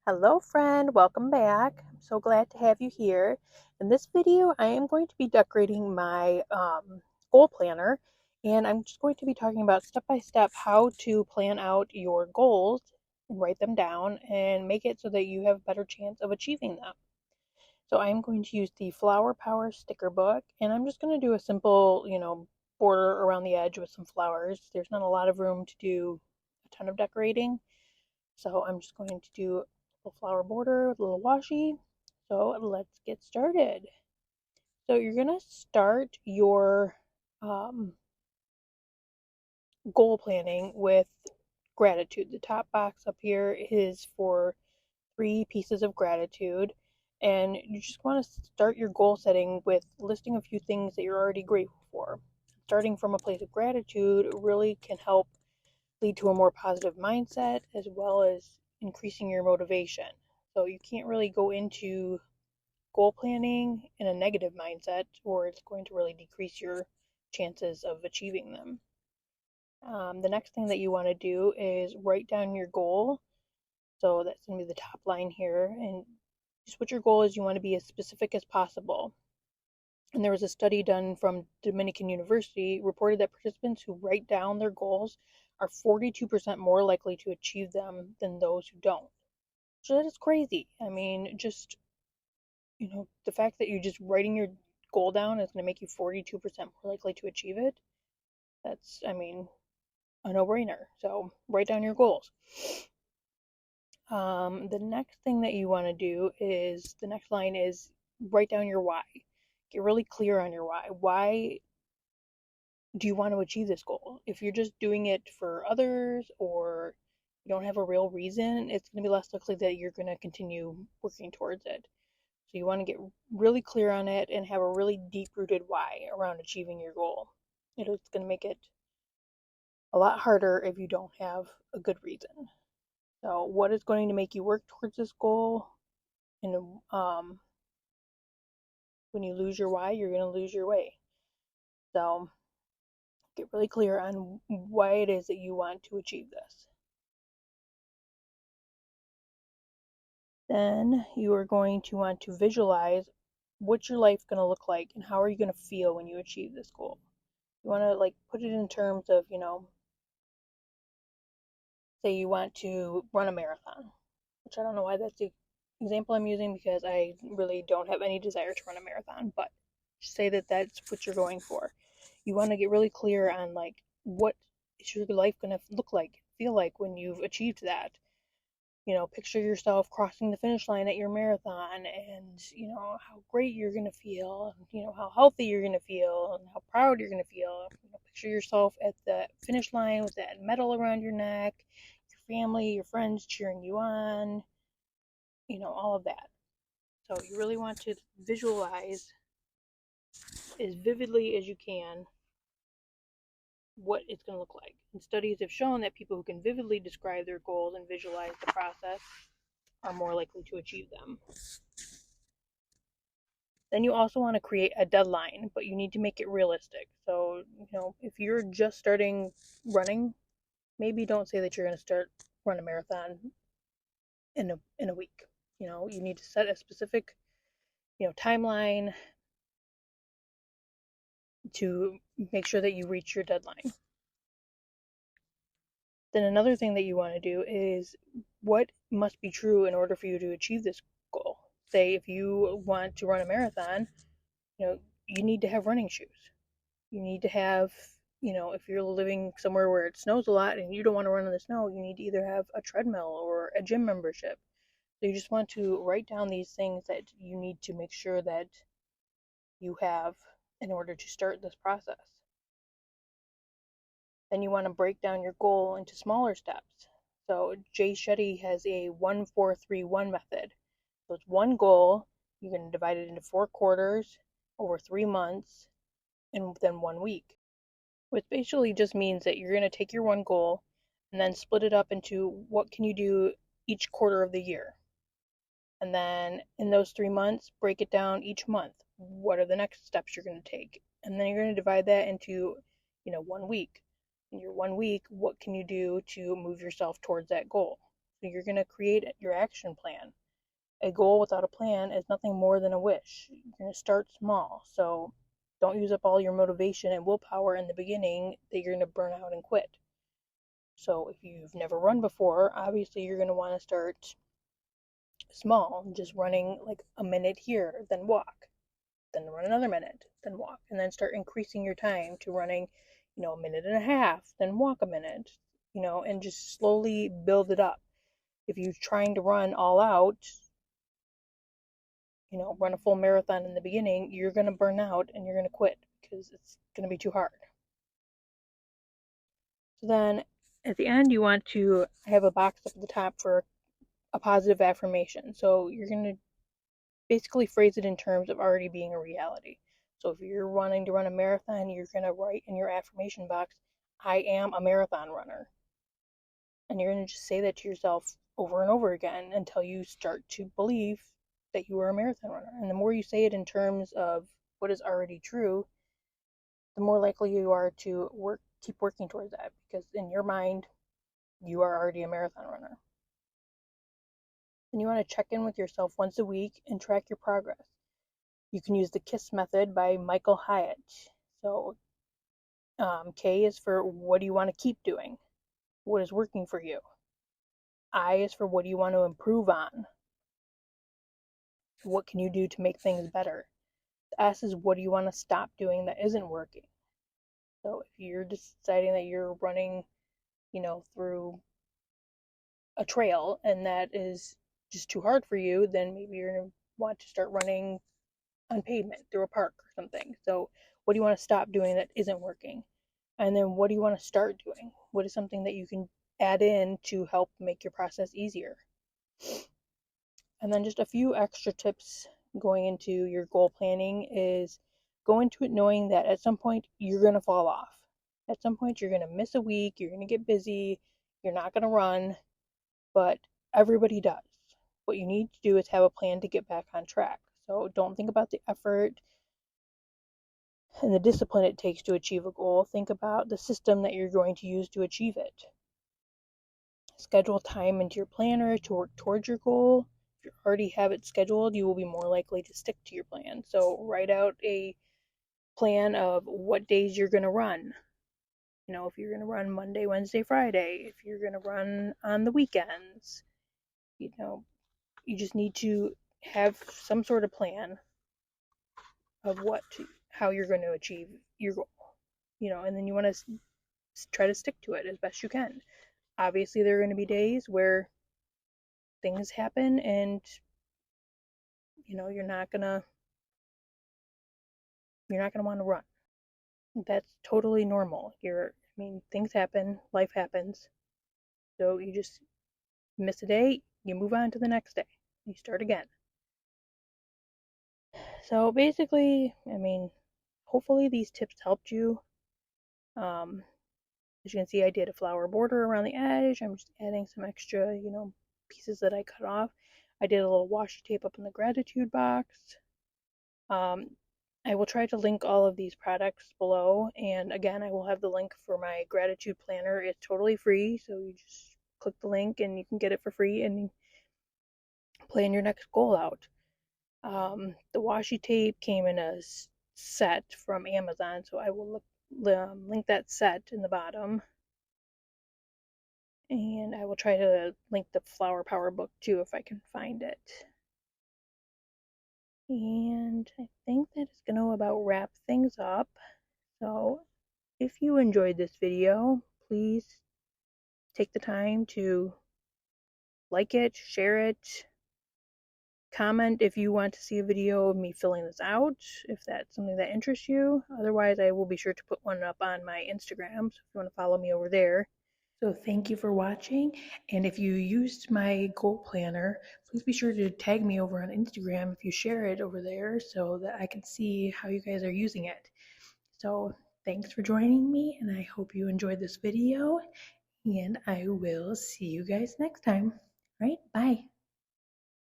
Hello friend, welcome back. I'm so glad to have you here. In this video, I am going to be decorating my goal planner, and I'm just going to be talking about step by step how to plan out your goals and write them down and make it so that you have a better chance of achieving them. So I am going to use the Flower Power sticker book, and I'm just going to do a simple, border around the edge with some flowers. There's not a lot of room to do a ton of decorating. So I'm just going to do a little flower border with a little washi. So let's get started. So you're going to start your goal planning with gratitude. The top box up here is for 3 pieces of gratitude. And you just want to start your goal setting with listing a few things that you're already grateful for. Starting from a place of gratitude really can help lead to a more positive mindset as well as increasing your motivation. So you can't really go into goal planning in a negative mindset, or it's going to really decrease your chances of achieving them. The next thing that you want to do is write down your goal. So that's going to be the top line here. And just what your goal is, you want to be as specific as possible. And there was a study done from Dominican University reported that participants who write down their goals are 42% more likely to achieve them than those who don't. So that is crazy. I mean, just, the fact that you're just writing your goal down is going to make you 42% more likely to achieve it. That's, a no-brainer. So write down your goals. The next thing that you want to do is, the next line is write down your why. Get really clear on your why. Why do you want to achieve this goal? If you're just doing it for others or you don't have a real reason, it's going to be less likely that you're going to continue working towards it. So you want to get really clear on it and have a really deep-rooted why around achieving your goal. It's going to make it a lot harder if you don't have a good reason. So what is going to make you work towards this goal? And when you lose your why, you're going to lose your way. So get really clear on why it is that you want to achieve this. Then you are going to want to visualize what's your life going to look like and how are you going to feel when you achieve this goal. You want to put it in terms of, say you want to run a marathon, which I don't know why that's the example I'm using because I really don't have any desire to run a marathon, but just say that that's what you're going for. You want to get really clear on what is your life going to look like, feel like when you've achieved that. Picture yourself crossing the finish line at your marathon and, how great you're going to feel, and, how healthy you're going to feel and how proud you're going to feel. Picture yourself at the finish line with that medal around your neck, your family, your friends cheering you on, all of that. So you really want to visualize as vividly as you can what it's going to look like. And studies have shown that people who can vividly describe their goals and visualize the process are more likely to achieve them. Then you also want to create a deadline, but you need to make it realistic. So, if you're just starting running, maybe don't say that you're going to run a marathon in a week. You need to set a specific, timeline to make sure that you reach your deadline. Then another thing that you want to do is what must be true in order for you to achieve this goal. Say if you want to run a marathon, you need to have running shoes. You need to have, if you're living somewhere where it snows a lot and you don't want to run in the snow, you need to either have a treadmill or a gym membership. So you just want to write down these things that you need to make sure that you have in order to start this process. Then you want to break down your goal into smaller steps. So Jay Shetty has a 1-4-3-1 method. So it's one goal, you're going to divide it into 4 quarters over 3 months and then 1 week. Which basically just means that you're going to take your one goal and then split it up into what can you do each quarter of the year. And then in those 3 months, break it down each month. What are the next steps you're going to take? And then you're going to divide that into, 1 week. In your 1 week, what can you do to move yourself towards that goal? So you're going to create your action plan. A goal without a plan is nothing more than a wish. You're going to start small. So don't use up all your motivation and willpower in the beginning that you're going to burn out and quit. So if you've never run before, obviously you're going to want to start small, just running like a minute here, then walk, then run another minute, then walk, and then start increasing your time to running, a minute and a half, then walk a minute, and just slowly build it up. If you're trying to run all out, run a full marathon in the beginning, you're going to burn out and you're going to quit because it's going to be too hard. So then at the end, you want to have a box up at the top for a positive affirmation. So you're going to basically phrase it in terms of already being a reality. So if you're wanting to run a marathon, you're going to write in your affirmation box, I am a marathon runner. And you're going to just say that to yourself over and over again until you start to believe that you are a marathon runner. And the more you say it in terms of what is already true, the more likely you are to keep working towards that, because in your mind, you are already a marathon runner. And you want to check in with yourself once a week and track your progress. You can use the KISS method by Michael Hyatt. So K is for what do you want to keep doing? What is working for you? I is for what do you want to improve on? What can you do to make things better? The S is what do you want to stop doing that isn't working? So if you're deciding that you're running, through a trail and that is just too hard for you, then maybe you're going to want to start running on pavement through a park or something. So what do you want to stop doing that isn't working? And then what do you want to start doing? What is something that you can add in to help make your process easier? And then just a few extra tips going into your goal planning is go into it knowing that at some point you're going to fall off. At some point you're going to miss a week, you're going to get busy, you're not going to run, but everybody does. What you need to do is have a plan to get back on track. So don't think about the effort and the discipline it takes to achieve a goal. Think about the system that you're going to use to achieve it. Schedule time into your planner to work towards your goal. If you already have it scheduled, you will be more likely to stick to your plan. So write out a plan of what days you're going to run. If you're going to run Monday, Wednesday, Friday, if you're going to run on the weekends, you just need to have some sort of plan of how you're going to achieve your goal, and then you want to try to stick to it as best you can. Obviously, there are going to be days where things happen and, you're not going to want to run. That's totally normal. Things happen, life happens. So you just miss a day, you move on to the next day, you start again. So basically, hopefully these tips helped you. As you can see, I did a flower border around the edge. I'm just adding some extra, pieces that I cut off. I did a little washi tape up in the gratitude box. I will try to link all of these products below, and again, I will have the link for my gratitude planner. It's totally free, so you just click the link and you can get it for free and plan your next goal out. The washi tape came in a set from Amazon, so I will link that set in the bottom. And I will try to link the Flower Power book too if I can find it. And I think that is going to about wrap things up. So if you enjoyed this video, please take the time to like it, share it, comment if you want to see a video of me filling this out, if that's something that interests you. Otherwise, I will be sure to put one up on my Instagram, so if you want to follow me over there. So thank you for watching, and if you used my goal planner, please be sure to tag me over on Instagram if you share it over there so that I can see how you guys are using it. So thanks for joining me, and I hope you enjoyed this video, and I will see you guys next time. All right, bye.